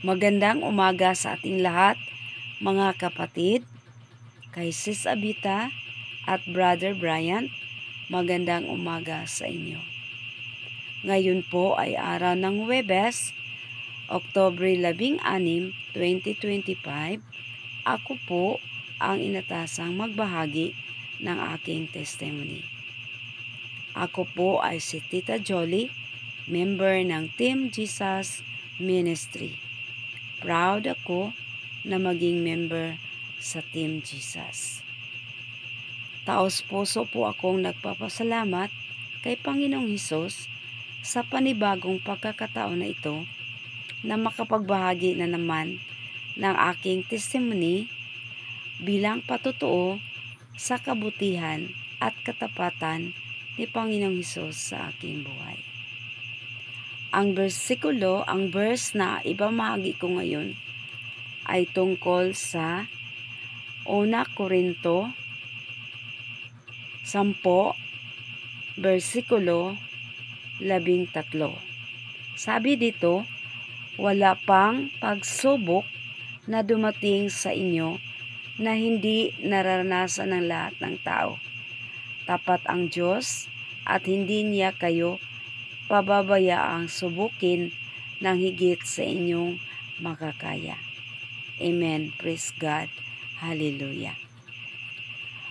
Magandang umaga sa ating lahat, mga kapatid, kay Sis Abita at Brother Brian. Magandang umaga sa inyo. Ngayon po ay araw ng Huwebes, Oktubre 16, 2025. Ako po ang inatasang magbahagi ng aking testimony. Ako po ay si Tita Jolie, member ng Team Jesus Ministry. Proud ako na maging member sa Team Jesus. Taos-puso po akong nagpapasalamat kay Panginoong Hesus sa panibagong pagkakataon na ito na makapagbahagi na naman ng aking testimony bilang patotoo sa kabutihan at katapatan ni Panginoong Hesus sa aking buhay. Ang verse na ibamahagi ko ngayon ay tungkol sa 1 Korinto 10, versikulo 13. Sabi dito, wala pang pagsubok na dumating sa inyo na hindi nararanasan ng lahat ng tao. Tapat ang Diyos at hindi niya kayo pababayaang subukin ng higit sa inyong makakaya. Amen. Praise God. Hallelujah.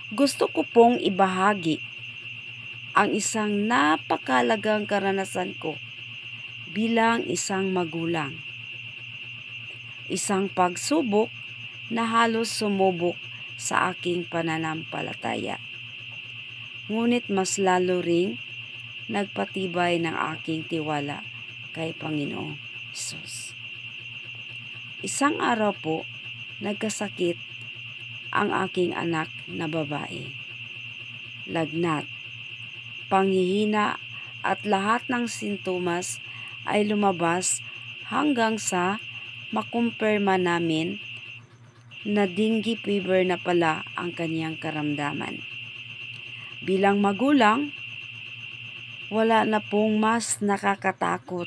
Gusto ko pong ibahagi ang isang napakalagang karanasan ko bilang isang magulang. Isang pagsubok na halos sumubok sa aking pananampalataya. Ngunit mas lalo ring nagpatibay ng aking tiwala kay Panginoong Hesus. Isang araw po, nagkasakit ang aking anak na babae. Lagnat, panghihina at lahat ng sintomas ay lumabas hanggang sa makumpirma namin na dengue fever na pala ang kanyang karamdaman. Bilang magulang, wala na pong mas nakakatakot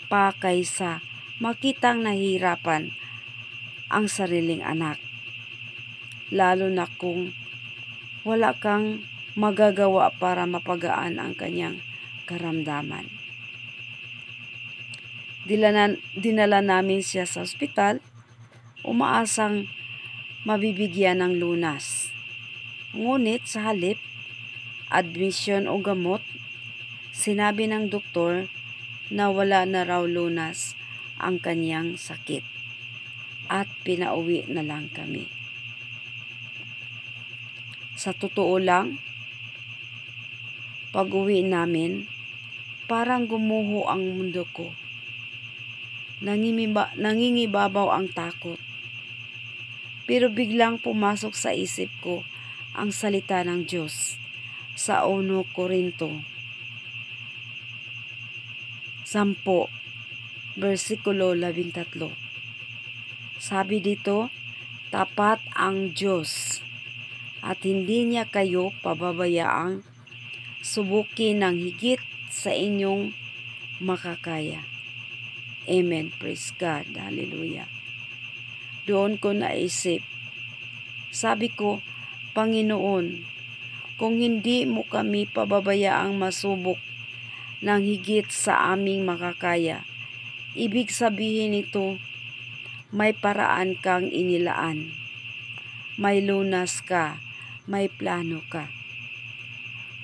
pa kaysa makitang nahihirapan ang sariling anak. Lalo na kung wala kang magagawa para mapagaan ang kanyang karamdaman. Dinala namin siya sa ospital, umaasang mabibigyan ng lunas. Ngunit sa halip, admission o gamot, sinabi ng doktor na wala na raw lunas ang kanyang sakit at pinauwi na lang kami. Sa totoo lang, pag-uwi namin, parang gumuho ang mundo ko. Nangingibabaw ang takot. Pero biglang pumasok sa isip ko ang salita ng Diyos sa 1 Korinto 10, versikulo 13. Sabi dito, tapat ang Diyos at hindi niya kayo pababayaang subukin ng higit sa inyong makakaya. Amen. Praise God. Hallelujah. Doon ko naisip. Sabi ko, Panginoon, kung hindi mo kami pababayaang masubok ng higit sa aming makakaya, ibig sabihin nito, may paraan kang inilaan. May lunas ka, may plano ka.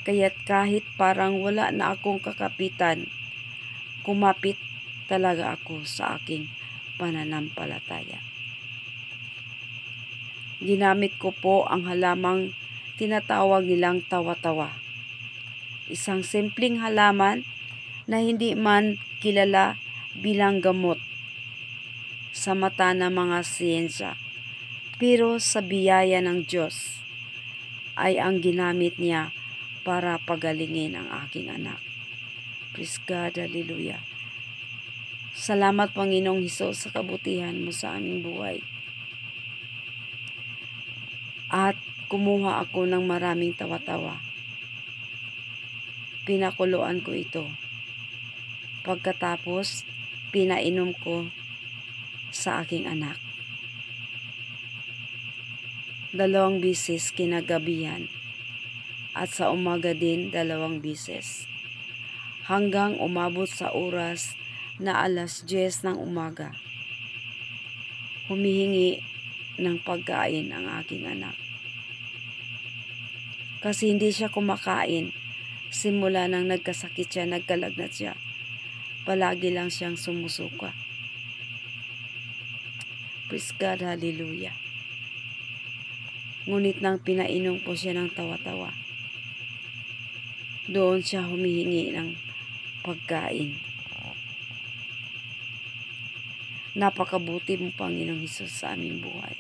Kaya't kahit parang wala na akong kakapitan, kumapit talaga ako sa aking pananampalataya. Ginamit ko po ang halamang tinatawag nilang tawa-tawa. Isang simpleng halaman na hindi man kilala bilang gamot sa mata ng mga siyensya. Pero sa biyaya ng Diyos ay ang ginamit niya para pagalingin ang aking anak. Praise God, hallelujah. Salamat Panginoong Hesus sa kabutihan mo sa aming buhay. At kumuha ako ng maraming tawa-tawa. Pinakuluan ko ito. Pagkatapos, pinainom ko sa aking anak. 2 bisis kinagabihan at sa umaga din 2 bisis. Hanggang umabot sa oras na 10:00 ng umaga. Humihingi ng pagkain ang aking anak. Kasi hindi siya kumakain. Simula nang nagkasakit siya, nagkalagnat siya, palagi lang siyang sumusuka. Praise God, hallelujah. Ngunit nang pinainom ko siya ng tawa-tawa, doon siya humihingi ng pagkain. Napakabuti mo, Panginoong Hesus, sa aming buhay.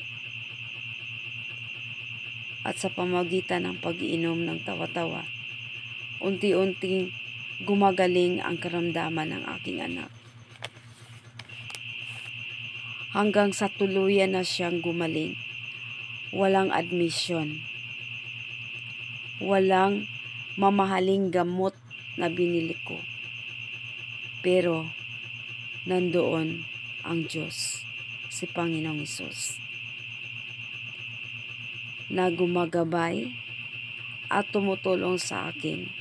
At sa pamagitan ng pag-iinom ng tawa-tawa, unti-unting gumagaling ang karamdaman ng aking anak. Hanggang sa tuluyan na siyang gumaling. Walang admission. Walang mamahaling gamot na binili ko. Pero nandoon ang Diyos, si Panginoong Hesus, na gumagabay at tumutulong sa akin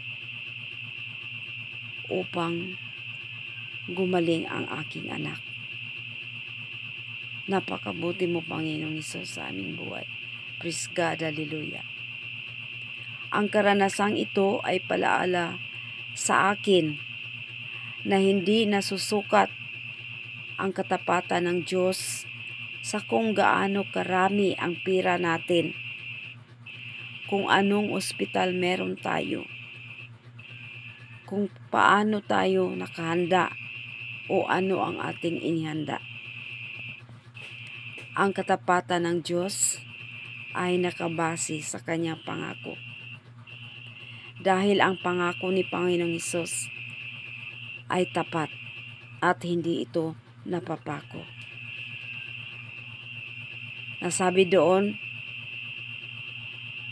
upang gumaling ang aking anak. Napakabuti mo, Panginoong Hesus, sa aming buhay. Praise God, hallelujah. Ang karanasang ito ay palaala sa akin na hindi nasusukat ang katapatan ng Diyos sa kung gaano karami ang pira natin, kung anong ospital meron tayo, kung paano tayo nakahanda o ano ang ating inihanda. Ang katapatan ng Diyos ay nakabase sa kanyang pangako. Dahil ang pangako ni Panginoong Hesus ay tapat at hindi ito napapako. Nasabi doon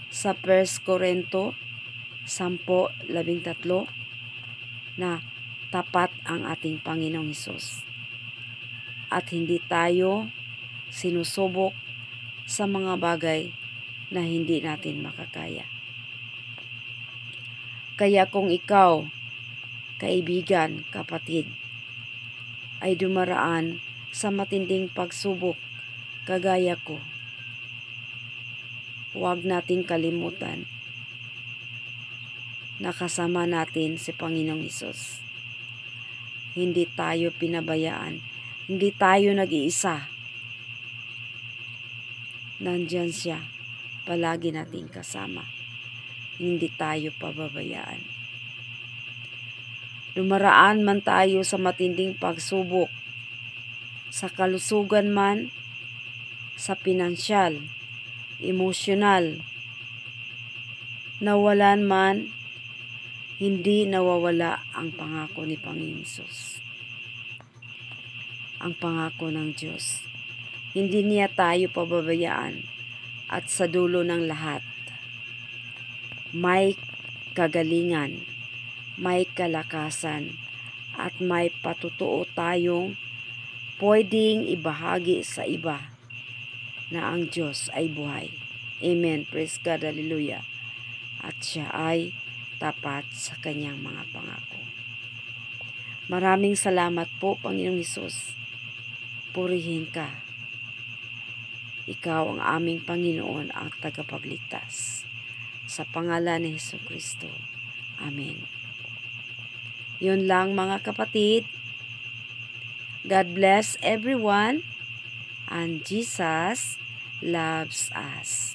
sa 1 Corinto 10:13 na tapat ang ating Panginoong Hesus at hindi tayo sinusubok sa mga bagay na hindi natin makakaya. Kaya kung ikaw, kaibigan, kapatid, ay dumaraan sa matinding pagsubok kagaya ko, huwag nating kalimutan na kasama natin si Panginoong Hesus. Hindi tayo pinabayaan, hindi tayo nag-iisa. Nandyan siya, palagi nating kasama. Hindi tayo pababayaan. Dumaraan man tayo sa matinding pagsubok, sa kalusugan man, sa pinansyal, emosyonal, nawalan man, hindi nawawala ang pangako ni Panginoon Hesus. Ang pangako ng Diyos. Hindi niya tayo pababayaan at sa dulo ng lahat, may kagalingan, may kalakasan, at may patutuo tayong pwedeng ibahagi sa iba na ang Diyos ay buhay. Amen. Praise God. Hallelujah. At siya ay tapat sa kanyang mga pangako. Maraming salamat po, Panginoong Hesus. Purihin ka. Ikaw ang aming Panginoon, ang tagapagligtas. Sa pangalan ni Jesucristo. Amen. Yun lang, mga kapatid. God bless everyone. And Jesus loves us.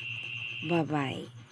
Bye-bye.